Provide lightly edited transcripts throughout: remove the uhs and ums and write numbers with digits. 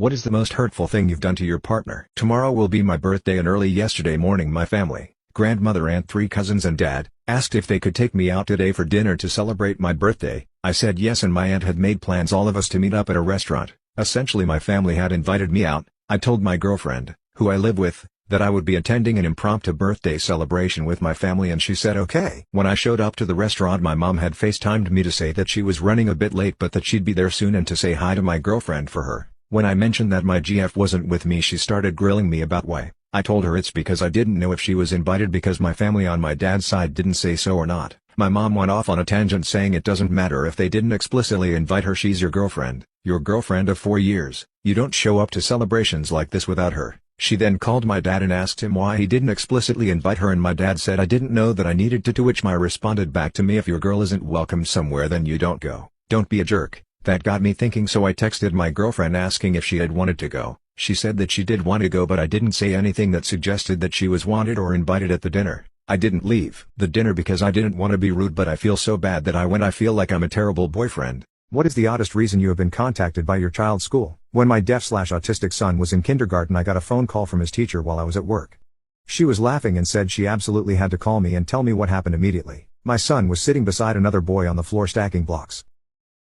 What is the most hurtful thing you've done to your partner? Tomorrow will be my birthday and early yesterday morning my family, grandmother and 3 cousins and dad, asked if they could take me out today for dinner to celebrate my birthday. I said yes and my aunt had made plans all of us to meet up at a restaurant. Essentially my family had invited me out. I told my girlfriend, who I live with, that I would be attending an impromptu birthday celebration with my family and she said okay. When I showed up to the restaurant my mom had FaceTimed me to say that she was running a bit late but that she'd be there soon and to say hi to my girlfriend for her. When I mentioned that my GF wasn't with me she started grilling me about why. I told her it's because I didn't know if she was invited because my family on my dad's side didn't say so or not. My mom went off on a tangent saying it doesn't matter if they didn't explicitly invite her, she's your girlfriend of 4 years, you don't show up to celebrations like this without her. She then called my dad and asked him why he didn't explicitly invite her and my dad said I didn't know that I needed to which my responded back to me if your girl isn't welcome somewhere then you don't go, don't be a jerk. That got me thinking so I texted my girlfriend asking if she had wanted to go. She said that she did want to go but I didn't say anything that suggested that she was wanted or invited at the dinner. I didn't leave the dinner because I didn't want to be rude but I feel so bad that I went. I feel like I'm a terrible boyfriend. What is the oddest reason you have been contacted by your child's school? When my deaf/autistic son was in kindergarten I got a phone call from his teacher while I was at work. She was laughing and said she absolutely had to call me and tell me what happened immediately. My son was sitting beside another boy on the floor stacking blocks.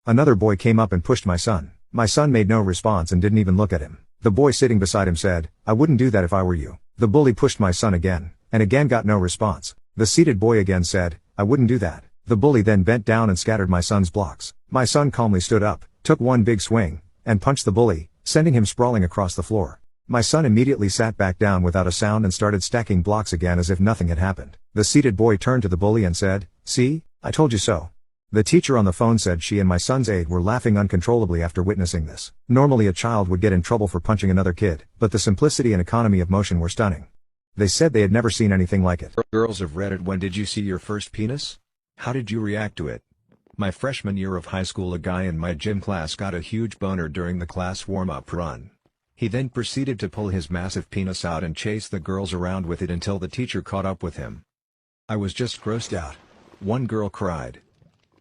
Another boy came up and pushed my son. My son made no response and didn't even look at him. The boy sitting beside him said, "I wouldn't do that if I were you." The bully pushed my son again, and again got no response. The seated boy again said, "I wouldn't do that." The bully then bent down and scattered my son's blocks. My son calmly stood up, took one big swing, and punched the bully, sending him sprawling across the floor. My son immediately sat back down without a sound and started stacking blocks again as if nothing had happened. The seated boy turned to the bully and said, "See, I told you so." The teacher on the phone said she and my son's aide were laughing uncontrollably after witnessing this. Normally a child would get in trouble for punching another kid, but the simplicity and economy of motion were stunning. They said they had never seen anything like it. Girls of Reddit, when did you see your first penis? How did you react to it? My freshman year of high school a guy in my gym class got a huge boner during the class warm-up run. He then proceeded to pull his massive penis out and chase the girls around with it until the teacher caught up with him. I was just grossed out. One girl cried.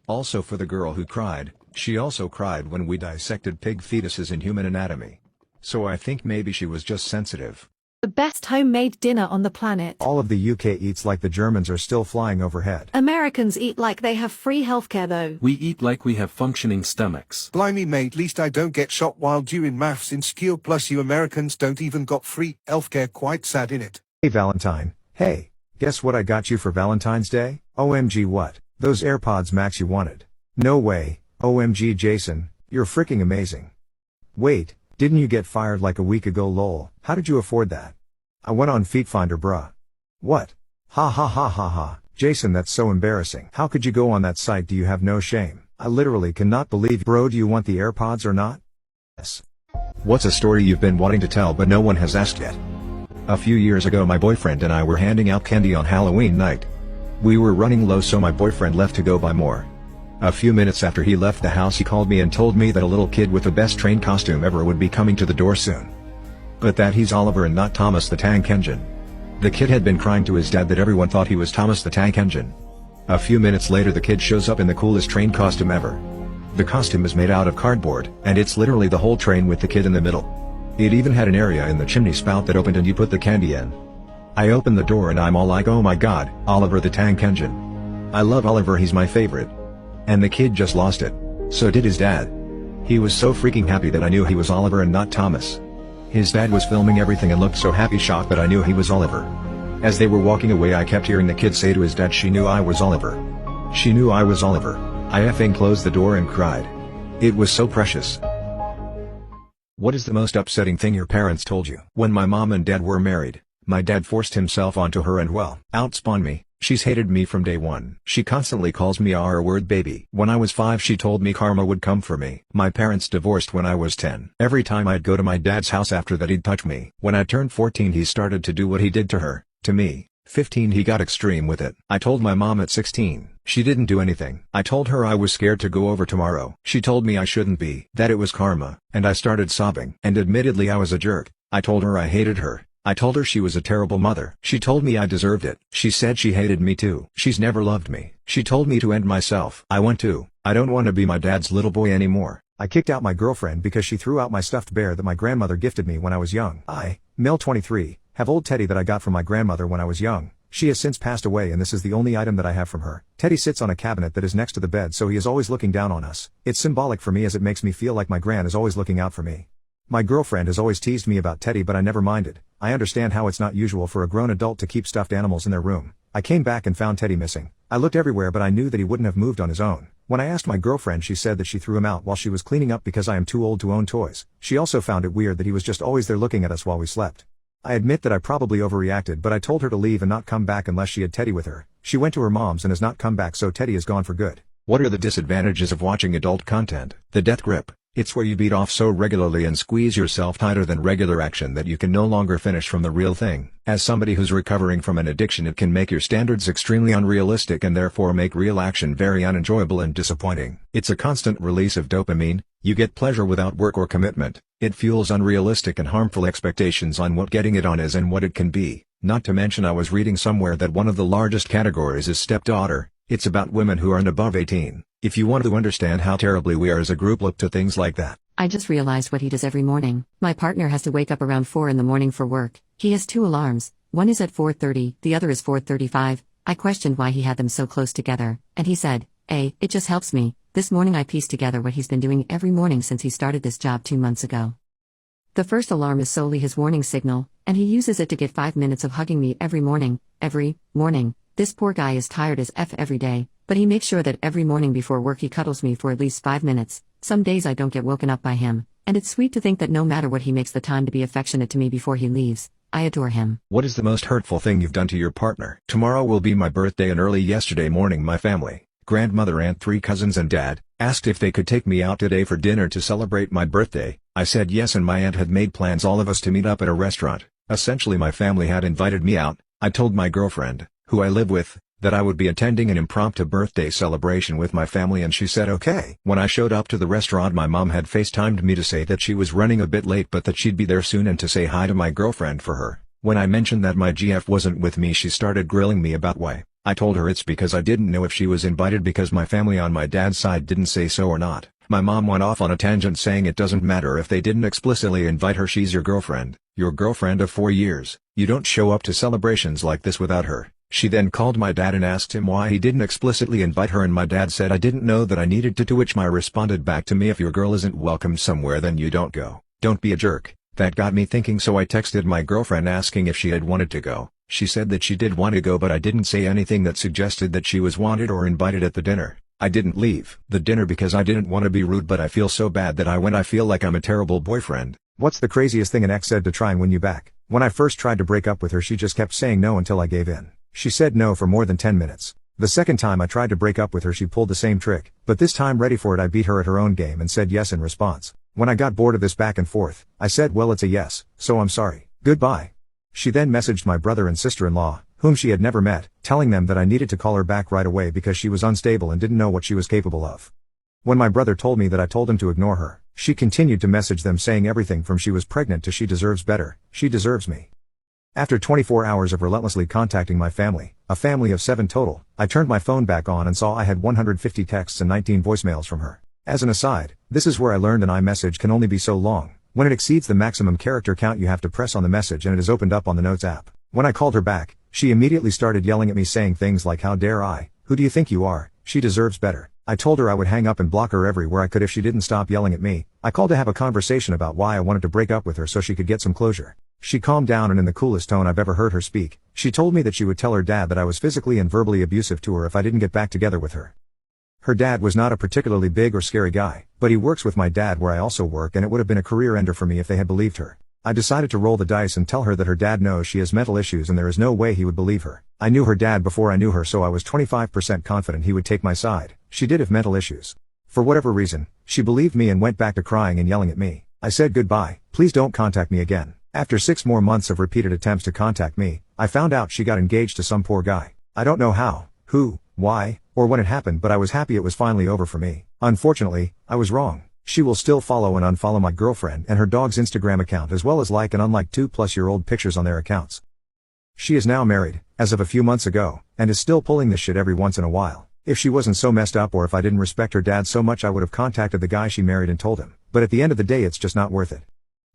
Also for the girl who cried, she also cried when we dissected pig fetuses in Human Anatomy. So I think maybe she was just sensitive. The best homemade dinner on the planet. All of the UK eats like the Germans are still flying overhead. Americans eat like they have free healthcare though. We eat like we have functioning stomachs. Blimey mate, least I don't get shot while doing maths in school plus you Americans don't even got free healthcare, quite sad innit? Hey Valentine, hey, guess what I got you for Valentine's Day? OMG what? Those AirPods Max you wanted. No way, OMG Jason, you're freaking amazing. Wait, didn't you get fired like a week ago lol? How did you afford that? I went on Feetfinder bruh. What? Ha ha ha ha ha. Jason, that's so embarrassing. How could you go on that site? Do you have no shame? I literally cannot believe. Bro, do you want the AirPods or not? Yes. What's a story you've been wanting to tell but no one has asked yet? A few years ago my boyfriend and I were handing out candy on Halloween night. We were running low so my boyfriend left to go buy more. A few minutes after he left the house he called me and told me that a little kid with the best train costume ever would be coming to the door soon. But that he's Oliver and not Thomas the Tank Engine. The kid had been crying to his dad that everyone thought he was Thomas the Tank Engine. A few minutes later the kid shows up in the coolest train costume ever. The costume is made out of cardboard, and it's literally the whole train with the kid in the middle. It even had an area in the chimney spout that opened and you put the candy in. I opened the door and I'm all like, oh my god, Oliver the Tank Engine. I love Oliver, he's my favorite. And the kid just lost it. So did his dad. He was so freaking happy that I knew he was Oliver and not Thomas. His dad was filming everything and looked so happy, shocked that I knew he was Oliver. As they were walking away I kept hearing the kid say to his dad she knew I was Oliver. She knew I was Oliver. I effing closed the door and cried. It was so precious. What is the most upsetting thing your parents told you? When my mom and dad were married, my dad forced himself onto her and well, outspawned me. She's hated me from day one. She constantly calls me a R-word baby. When I was 5 she told me karma would come for me. My parents divorced when I was 10. Every time I'd go to my dad's house after that he'd touch me. When I turned 14 he started to do what he did to her, to me. 15 he got extreme with it. I told my mom at 16. She didn't do anything. I told her I was scared to go over tomorrow. She told me I shouldn't be. That it was karma. And I started sobbing. And admittedly I was a jerk. I told her I hated her. I told her she was a terrible mother. She told me I deserved it. She said she hated me too. She's never loved me. She told me to end myself. I went to. I don't want to be my dad's little boy anymore. I kicked out my girlfriend because she threw out my stuffed bear that my grandmother gifted me when I was young. I, male 23, have old Teddy that I got from my grandmother when I was young. She has since passed away and this is the only item that I have from her. Teddy sits on a cabinet that is next to the bed so he is always looking down on us. It's symbolic for me as it makes me feel like my gran is always looking out for me. My girlfriend has always teased me about Teddy but I never minded. I understand how it's not usual for a grown adult to keep stuffed animals in their room. I came back and found Teddy missing. I looked everywhere but I knew that he wouldn't have moved on his own. When I asked my girlfriend she said that she threw him out while she was cleaning up because I am too old to own toys. She also found it weird that he was just always there looking at us while we slept. I admit that I probably overreacted but I told her to leave and not come back unless she had Teddy with her. She went to her mom's and has not come back so Teddy is gone for good. What are the disadvantages of watching adult content? The death grip. It's where you beat off so regularly and squeeze yourself tighter than regular action that you can no longer finish from the real thing. As somebody who's recovering from an addiction, it can make your standards extremely unrealistic and therefore make real action very unenjoyable and disappointing. It's a constant release of dopamine. You get pleasure without work or commitment. It fuels unrealistic and harmful expectations on what getting it on is and what it can be. Not to mention I was reading somewhere that one of the largest categories is stepdaughter. It's about women who aren't above 18. If you want to understand how terribly we are as a group, look to things like that. I just realized what he does every morning. My partner has to wake up around 4 in the morning for work. He has 2 alarms. One is at 4:30, the other is 4:35. I questioned why he had them so close together, and he said, it just helps me. This morning I pieced together what he's been doing every morning since he started this job 2 months ago. The first alarm is solely his warning signal, and he uses it to get 5 minutes of hugging me every morning. This poor guy is tired as F every day, but he makes sure that every morning before work he cuddles me for at least 5 minutes. Some days I don't get woken up by him, and it's sweet to think that no matter what he makes the time to be affectionate to me before he leaves. I adore him. What is the most hurtful thing you've done to your partner? Tomorrow will be my birthday and early yesterday morning my family, grandmother, aunt, 3 cousins and dad, asked if they could take me out today for dinner to celebrate my birthday. I said yes and my aunt had made plans all of us to meet up at a restaurant. Essentially my family had invited me out. I told my girlfriend, who I live with, that I would be attending an impromptu birthday celebration with my family and she said okay. When I showed up to the restaurant my mom had FaceTimed me to say that she was running a bit late but that she'd be there soon and to say hi to my girlfriend for her. When I mentioned that my GF wasn't with me she started grilling me about why. I told her it's because I didn't know if she was invited because my family on my dad's side didn't say so or not. My mom went off on a tangent saying it doesn't matter if they didn't explicitly invite her, she's your girlfriend of 4 years, you don't show up to celebrations like this without her. She then called my dad and asked him why he didn't explicitly invite her and my dad said I didn't know that I needed to which my responded back to me if your girl isn't welcome somewhere then you don't go, don't be a jerk. That got me thinking so I texted my girlfriend asking if she had wanted to go. She said that she did want to go but I didn't say anything that suggested that she was wanted or invited at the dinner. I didn't leave the dinner because I didn't want to be rude but I feel so bad that I went. I feel like I'm a terrible boyfriend. What's the craziest thing an ex said to try and win you back? When I first tried to break up with her she just kept saying no until I gave in. She said no for more than 10 minutes. The second time I tried to break up with her she pulled the same trick, but this time ready for it I beat her at her own game and said yes in response. When I got bored of this back and forth, I said well it's a yes, so I'm sorry. Goodbye. She then messaged my brother and sister-in-law, whom she had never met, telling them that I needed to call her back right away because she was unstable and didn't know what she was capable of. When my brother told me that I told him to ignore her, she continued to message them saying everything from she was pregnant to she deserves better, she deserves me. After 24 hours of relentlessly contacting my family, a family of 7 total, I turned my phone back on and saw I had 150 texts and 19 voicemails from her. As an aside, this is where I learned an iMessage can only be so long. When it exceeds the maximum character count you have to press on the message and it is opened up on the Notes app. When I called her back, she immediately started yelling at me saying things like how dare I, who do you think you are, she deserves better. I told her I would hang up and block her everywhere I could if she didn't stop yelling at me. I called to have a conversation about why I wanted to break up with her so she could get some closure. She calmed down and in the coolest tone I've ever heard her speak, she told me that she would tell her dad that I was physically and verbally abusive to her if I didn't get back together with her. Her dad was not a particularly big or scary guy, but he works with my dad where I also work and it would have been a career ender for me if they had believed her. I decided to roll the dice and tell her that her dad knows she has mental issues and there is no way he would believe her. I knew her dad before I knew her so I was 25% confident he would take my side. She did have mental issues. For whatever reason, she believed me and went back to crying and yelling at me. I said goodbye, please don't contact me again. After 6 more months of repeated attempts to contact me, I found out she got engaged to some poor guy. I don't know how, who, why, or when it happened but I was happy it was finally over for me. Unfortunately, I was wrong. She will still follow and unfollow my girlfriend and her dog's Instagram account as well as like and unlike 2+ year-old pictures on their accounts. She is now married, as of a few months ago, and is still pulling this shit every once in a while. If she wasn't so messed up or if I didn't respect her dad so much I would have contacted the guy she married and told him, but at the end of the day it's just not worth it.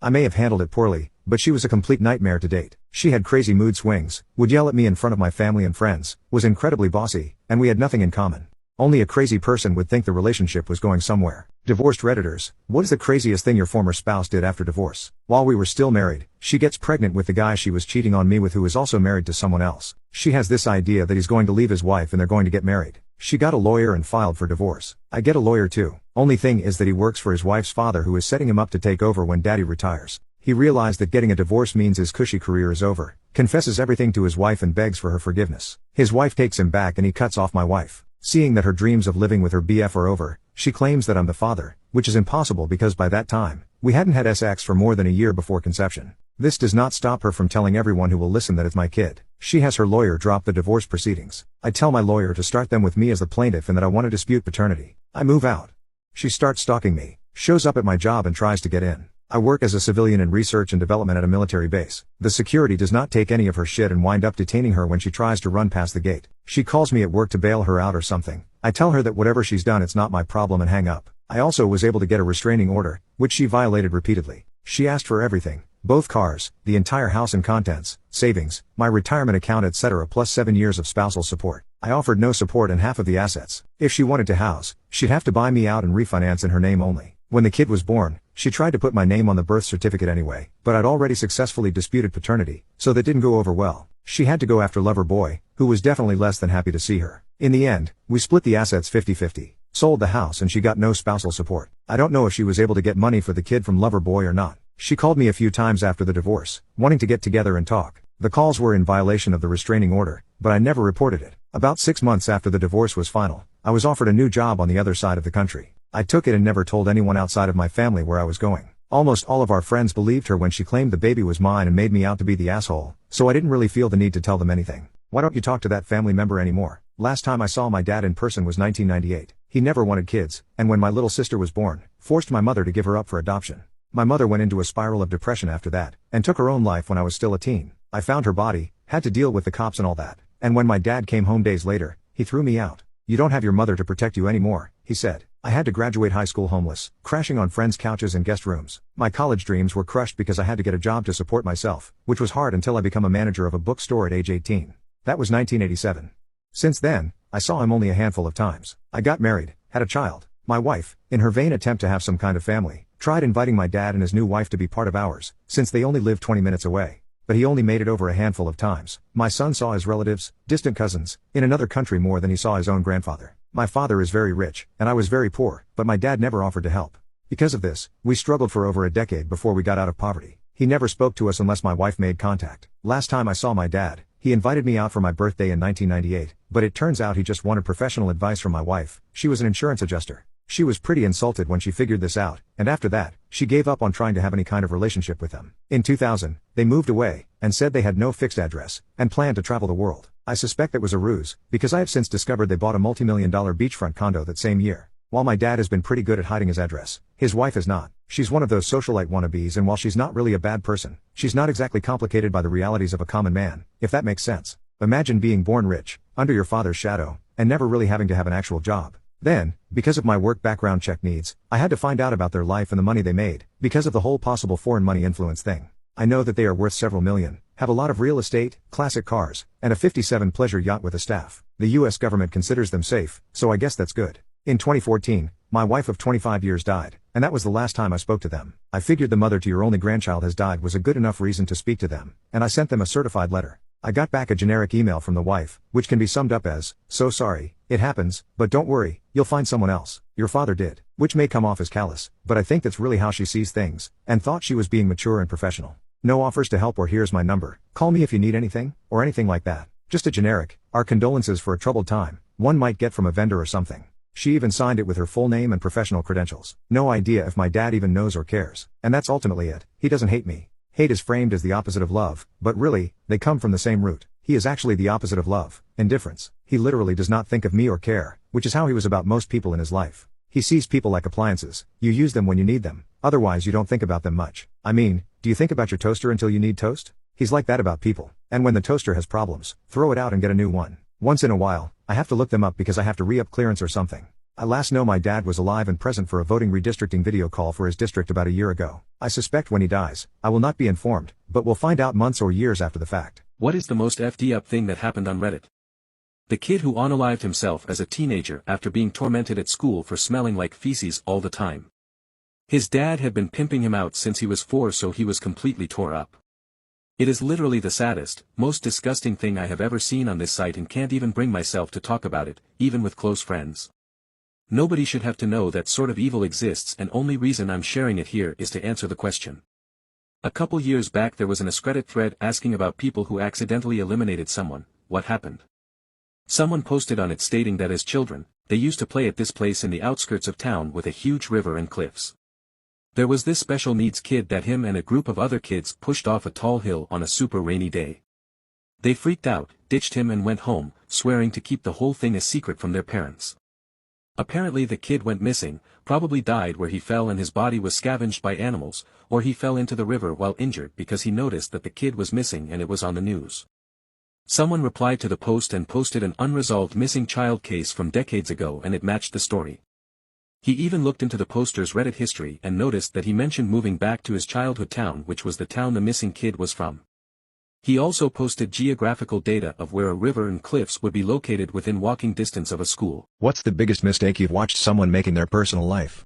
I may have handled it poorly, but she was a complete nightmare to date. She had crazy mood swings, would yell at me in front of my family and friends, was incredibly bossy, and we had nothing in common. Only a crazy person would think the relationship was going somewhere. Divorced Redditors, what is the craziest thing your former spouse did after divorce? While we were still married, she gets pregnant with the guy she was cheating on me with who is also married to someone else. She has this idea that he's going to leave his wife and they're going to get married. She got a lawyer and filed for divorce. I get a lawyer too. Only thing is that he works for his wife's father who is setting him up to take over when daddy retires. He realized that getting a divorce means his cushy career is over, confesses everything to his wife and begs for her forgiveness. His wife takes him back and he cuts off my wife. Seeing that her dreams of living with her BF are over, she claims that I'm the father, which is impossible because by that time, we hadn't had sex for more than a year before conception. This does not stop her from telling everyone who will listen that it's my kid. She has her lawyer drop the divorce proceedings. I tell my lawyer to start them with me as the plaintiff and that I want to dispute paternity. I move out. She starts stalking me, shows up at my job and tries to get in. I work as a civilian in research and development at a military base. The security does not take any of her shit and wind up detaining her when she tries to run past the gate. She calls me at work to bail her out or something. I tell her that whatever she's done it's not my problem and hang up. I also was able to get a restraining order, which she violated repeatedly. She asked for everything. Both cars, the entire house and contents, savings, my retirement account etc. plus 7 years of spousal support. I offered no support and half of the assets. If she wanted to house, she'd have to buy me out and refinance in her name only. When the kid was born, she tried to put my name on the birth certificate anyway, but I'd already successfully disputed paternity, so that didn't go over well. She had to go after lover boy, who was definitely less than happy to see her. In the end, we split the assets 50-50. Sold the house and she got no spousal support. I don't know if she was able to get money for the kid from lover boy or not. She called me a few times after the divorce, wanting to get together and talk. The calls were in violation of the restraining order, but I never reported it. About 6 months after the divorce was final, I was offered a new job on the other side of the country. I took it and never told anyone outside of my family where I was going. Almost all of our friends believed her when she claimed the baby was mine and made me out to be the asshole, so I didn't really feel the need to tell them anything. Why don't you talk to that family member anymore? Last time I saw my dad in person was 1998. He never wanted kids, and when my little sister was born, forced my mother to give her up for adoption. My mother went into a spiral of depression after that, and took her own life when I was still a teen. I found her body, had to deal with the cops and all that, and when my dad came home days later, he threw me out. You don't have your mother to protect you anymore, he said. I had to graduate high school homeless, crashing on friends' couches and guest rooms. My college dreams were crushed because I had to get a job to support myself, which was hard until I became a manager of a bookstore at age 18. That was 1987. Since then, I saw him only a handful of times. I got married, had a child. My wife, in her vain attempt to have some kind of family, tried inviting my dad and his new wife to be part of ours, since they only lived 20 minutes away. But he only made it over a handful of times. My son saw his relatives, distant cousins, in another country more than he saw his own grandfather. My father is very rich, and I was very poor, but my dad never offered to help. Because of this, we struggled for over a decade before we got out of poverty. He never spoke to us unless my wife made contact. Last time I saw my dad, he invited me out for my birthday in 1998, but it turns out he just wanted professional advice from my wife. She was an insurance adjuster. She was pretty insulted when she figured this out, and after that, she gave up on trying to have any kind of relationship with him. In 2000, they moved away, and said they had no fixed address, and planned to travel the world. I suspect that was a ruse, because I have since discovered they bought a multi-million-dollar beachfront condo that same year. While my dad has been pretty good at hiding his address, his wife is not. She's one of those socialite wannabes, and while she's not really a bad person, she's not exactly complicated by the realities of a common man, if that makes sense. Imagine being born rich, under your father's shadow, and never really having to have an actual job. Then, because of my work background check needs, I had to find out about their life and the money they made, because of the whole possible foreign money influence thing. I know that they are worth several million, have a lot of real estate, classic cars, and a 57 pleasure yacht with a staff. The US government considers them safe, so I guess that's good. In 2014, my wife of 25 years died, and that was the last time I spoke to them. I figured the mother to your only grandchild has died was a good enough reason to speak to them, and I sent them a certified letter. I got back a generic email from the wife, which can be summed up as, "So sorry, it happens, but don't worry, you'll find someone else. Your father did," which may come off as callous, but I think that's really how she sees things, and thought she was being mature and professional. No offers to help or here's my number, call me if you need anything, or anything like that. Just a generic, our condolences for a troubled time, one might get from a vendor or something. She even signed it with her full name and professional credentials. No idea if my dad even knows or cares. And that's ultimately it. He doesn't hate me. Hate is framed as the opposite of love, but really, they come from the same root. He is actually the opposite of love, indifference. He literally does not think of me or care, which is how he was about most people in his life. He sees people like appliances. You use them when you need them, otherwise you don't think about them much. I mean, do you think about your toaster until you need toast? He's like that about people. And when the toaster has problems, throw it out and get a new one. Once in a while, I have to look them up because I have to re-up clearance or something. I last know my dad was alive and present for a voting redistricting video call for his district about a year ago. I suspect when he dies, I will not be informed, but we'll find out months or years after the fact. What is the most FD up thing that happened on Reddit? The kid who unalived himself as a teenager after being tormented at school for smelling like feces all the time. His dad had been pimping him out since he was 4, so he was completely tore up. It is literally the saddest, most disgusting thing I have ever seen on this site and can't even bring myself to talk about it, even with close friends. Nobody should have to know that sort of evil exists, and only reason I'm sharing it here is to answer the question. A couple years back there was an Reddit thread asking about people who accidentally eliminated someone. What happened? Someone posted on it stating that as children, they used to play at this place in the outskirts of town with a huge river and cliffs. There was this special needs kid that him and a group of other kids pushed off a tall hill on a super rainy day. They freaked out, ditched him and went home, swearing to keep the whole thing a secret from their parents. Apparently the kid went missing, probably died where he fell and his body was scavenged by animals, or he fell into the river while injured because he noticed that the kid was missing and it was on the news. Someone replied to the post and posted an unresolved missing child case from decades ago and it matched the story. He even looked into the poster's Reddit history and noticed that he mentioned moving back to his childhood town, which was the town the missing kid was from. He also posted geographical data of where a river and cliffs would be located within walking distance of a school. What's the biggest mistake you've watched someone make in their personal life?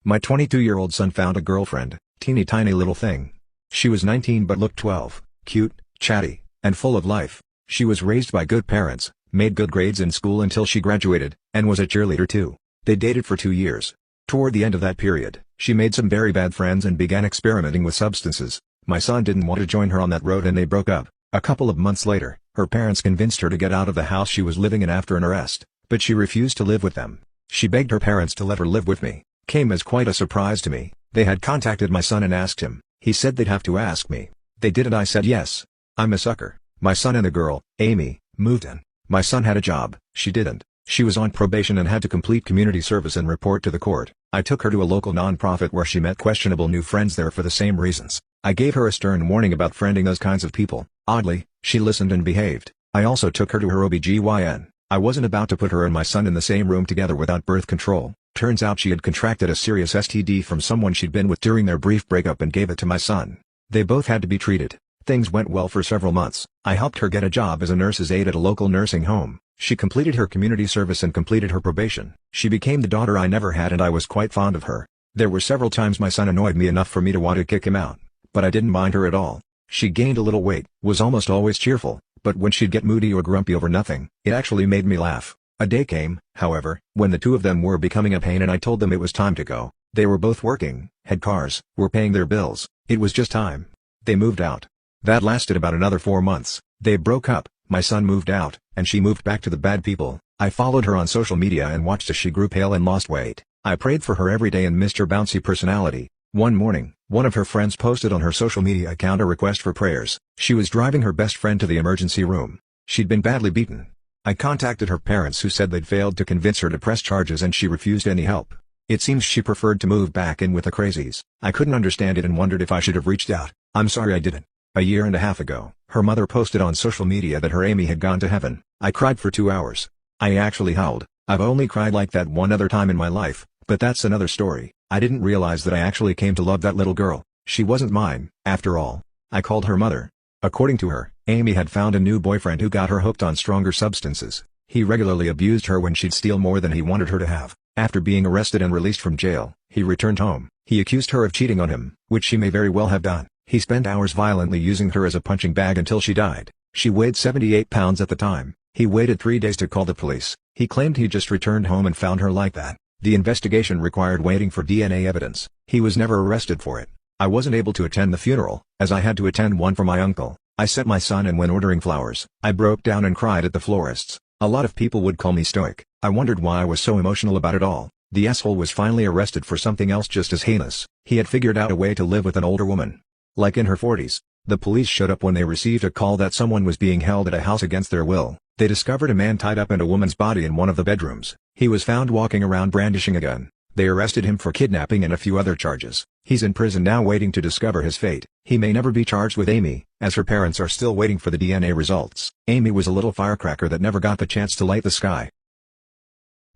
My 22-year-old son found a girlfriend, teeny tiny little thing. She was 19 but looked 12, cute, chatty, and full of life. She was raised by good parents, made good grades in school until she graduated, and was a cheerleader too. They dated for 2 years. Toward the end of that period, she made some very bad friends and began experimenting with substances. My son didn't want to join her on that road and they broke up. A couple of months later, her parents convinced her to get out of the house she was living in after an arrest, but she refused to live with them. She begged her parents to let her live with me. Came as quite a surprise to me. They had contacted my son and asked him. He said they'd have to ask me. They did and I said yes. I'm a sucker. My son and the girl, Amy, moved in. My son had a job, she didn't. She was on probation and had to complete community service and report to the court. I took her to a local nonprofit where she met questionable new friends there for the same reasons. I gave her a stern warning about friending those kinds of people. Oddly, she listened and behaved. I also took her to her OBGYN. I wasn't about to put her and my son in the same room together without birth control. Turns out she had contracted a serious STD from someone she'd been with during their brief breakup and gave it to my son. They both had to be treated. Things went well for several months. I helped her get a job as a nurse's aide at a local nursing home. She completed her community service and completed her probation. She became the daughter I never had and I was quite fond of her. There were several times my son annoyed me enough for me to want to kick him out. But I didn't mind her at all. She gained a little weight, was almost always cheerful, but when she'd get moody or grumpy over nothing, it actually made me laugh. A day came, however, when the two of them were becoming a pain and I told them it was time to go. They were both working, had cars, were paying their bills. It was just time. They moved out. That lasted about another 4 months. They broke up, my son moved out, and she moved back to the bad people. I followed her on social media and watched as she grew pale and lost weight. I prayed for her every day and missed her bouncy personality. One morning, one of her friends posted on her social media account a request for prayers. She was driving her best friend to the emergency room. She'd been badly beaten. I contacted her parents who said they'd failed to convince her to press charges and she refused any help. It seems she preferred to move back in with the crazies. I couldn't understand it and wondered if I should have reached out. I'm sorry I didn't. A year and a half ago, her mother posted on social media that her Amy had gone to heaven. I cried for 2 hours. I actually howled. I've only cried like that one other time in my life, but that's another story. I didn't realize that I actually came to love that little girl. She wasn't mine, after all. I called her mother. According to her, Amy had found a new boyfriend who got her hooked on stronger substances. He regularly abused her when she'd steal more than he wanted her to have. After being arrested and released from jail, he returned home. He accused her of cheating on him, which she may very well have done. He spent hours violently using her as a punching bag until she died. She weighed 78 pounds at the time. He waited 3 days to call the police. He claimed he just returned home and found her like that. The investigation required waiting for DNA evidence. He was never arrested for it. I wasn't able to attend the funeral, as I had to attend one for my uncle. I sent my son and when ordering flowers, I broke down and cried at the florist's. A lot of people would call me stoic. I wondered why I was so emotional about it all. The asshole was finally arrested for something else just as heinous. He had figured out a way to live with an older woman. Like in her 40s. The police showed up when they received a call that someone was being held at a house against their will. They discovered a man tied up in a woman's body in one of the bedrooms. He was found walking around brandishing a gun. They arrested him for kidnapping and a few other charges. He's in prison now waiting to discover his fate. He may never be charged with Amy, as her parents are still waiting for the DNA results. Amy was a little firecracker that never got the chance to light the sky.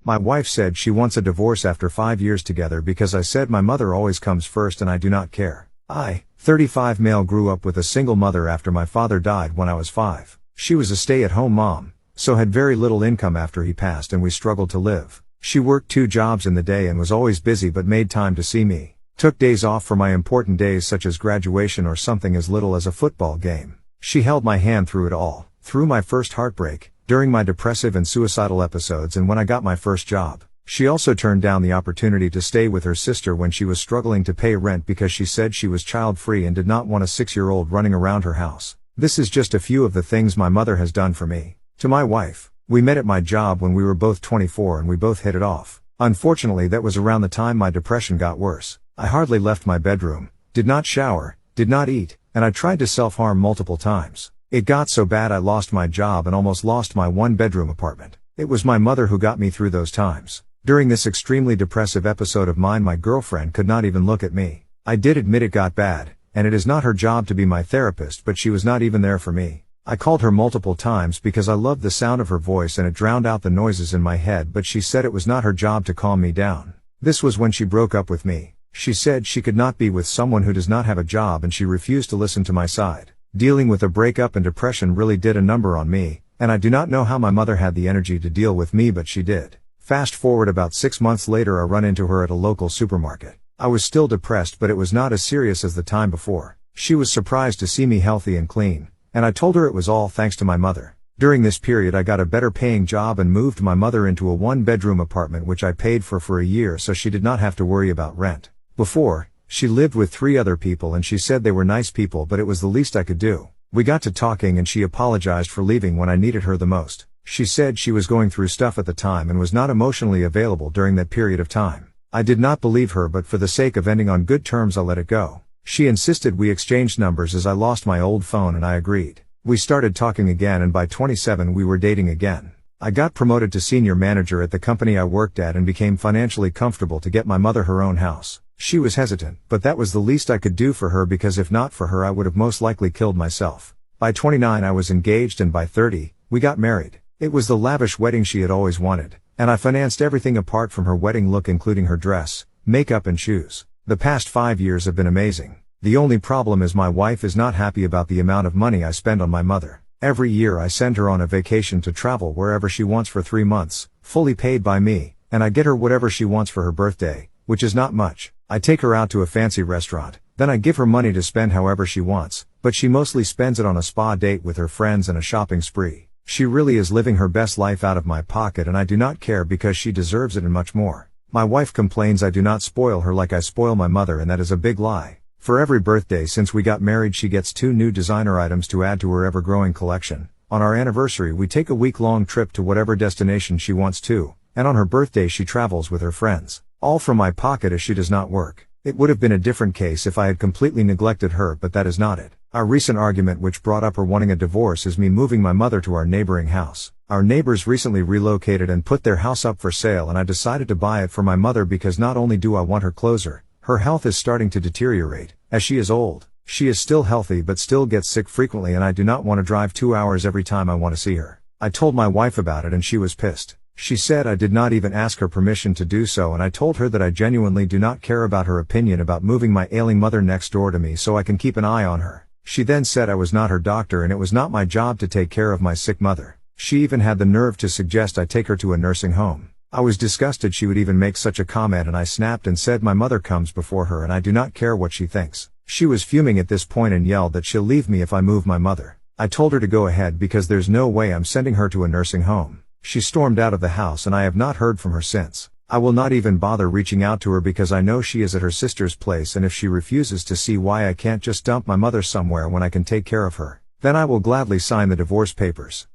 My wife said she wants a divorce after 5 years together because I said my mother always comes first and I do not care. I, 35 male, grew up with a single mother after my father died when I was 5. She was a stay-at-home mom, so had very little income after he passed and we struggled to live. She worked 2 jobs in the day and was always busy but made time to see me. Took days off for my important days such as graduation or something as little as a football game. She held my hand through it all, through my first heartbreak, during my depressive and suicidal episodes and when I got my first job. She also turned down the opportunity to stay with her sister when she was struggling to pay rent because she said she was child-free and did not want a 6-year-old running around her house. This is just a few of the things my mother has done for me. To my wife, we met at my job when we were both 24 and we both hit it off. Unfortunately, that was around the time my depression got worse. I hardly left my bedroom, did not shower, did not eat, and I tried to self-harm multiple times. It got so bad I lost my job and almost lost my 1-bedroom apartment. It was my mother who got me through those times. During this extremely depressive episode of mine, my girlfriend could not even look at me. I did admit it got bad, and it is not her job to be my therapist, but she was not even there for me. I called her multiple times because I loved the sound of her voice and it drowned out the noises in my head, but she said it was not her job to calm me down. This was when she broke up with me. She said she could not be with someone who does not have a job and she refused to listen to my side. Dealing with a breakup and depression really did a number on me, and I do not know how my mother had the energy to deal with me, but she did. Fast forward about 6 months later, I run into her at a local supermarket. I was still depressed, but it was not as serious as the time before. She was surprised to see me healthy and clean, and I told her it was all thanks to my mother. During this period I got a better paying job and moved my mother into a 1-bedroom apartment which I paid for a year so she did not have to worry about rent. Before, she lived with 3 other people and she said they were nice people, but it was the least I could do. We got to talking and she apologized for leaving when I needed her the most. She said she was going through stuff at the time and was not emotionally available during that period of time. I did not believe her, but for the sake of ending on good terms I let it go. She insisted we exchanged numbers as I lost my old phone and I agreed. We started talking again and by 27 we were dating again. I got promoted to senior manager at the company I worked at and became financially comfortable to get my mother her own house. She was hesitant, but that was the least I could do for her because if not for her I would have most likely killed myself. By 29 I was engaged and by 30, we got married. It was the lavish wedding she had always wanted, and I financed everything apart from her wedding look, including her dress, makeup and shoes. The past 5 years have been amazing. The only problem is my wife is not happy about the amount of money I spend on my mother. Every year I send her on a vacation to travel wherever she wants for 3 months, fully paid by me, and I get her whatever she wants for her birthday, which is not much. I take her out to a fancy restaurant, then I give her money to spend however she wants, but she mostly spends it on a spa date with her friends and a shopping spree. She really is living her best life out of my pocket and I do not care because she deserves it and much more. My wife complains I do not spoil her like I spoil my mother, and that is a big lie. For every birthday since we got married she gets 2 new designer items to add to her ever-growing collection. On our anniversary we take a week-long trip to whatever destination she wants to, and on her birthday she travels with her friends. All from my pocket as she does not work. It would have been a different case if I had completely neglected her, but that is not it. Our recent argument which brought up her wanting a divorce is me moving my mother to our neighboring house. Our neighbors recently relocated and put their house up for sale and I decided to buy it for my mother because not only do I want her closer, her health is starting to deteriorate, as she is old. She is still healthy but still gets sick frequently and I do not want to drive 2 hours every time I want to see her. I told my wife about it and she was pissed. She said I did not even ask her permission to do so, and I told her that I genuinely do not care about her opinion about moving my ailing mother next door to me so I can keep an eye on her. She then said I was not her doctor and it was not my job to take care of my sick mother. She even had the nerve to suggest I take her to a nursing home. I was disgusted she would even make such a comment and I snapped and said my mother comes before her and I do not care what she thinks. She was fuming at this point and yelled that she'll leave me if I move my mother. I told her to go ahead because there's no way I'm sending her to a nursing home. She stormed out of the house and I have not heard from her since. I will not even bother reaching out to her because I know she is at her sister's place, and if she refuses to see why I can't just dump my mother somewhere when I can take care of her, then I will gladly sign the divorce papers.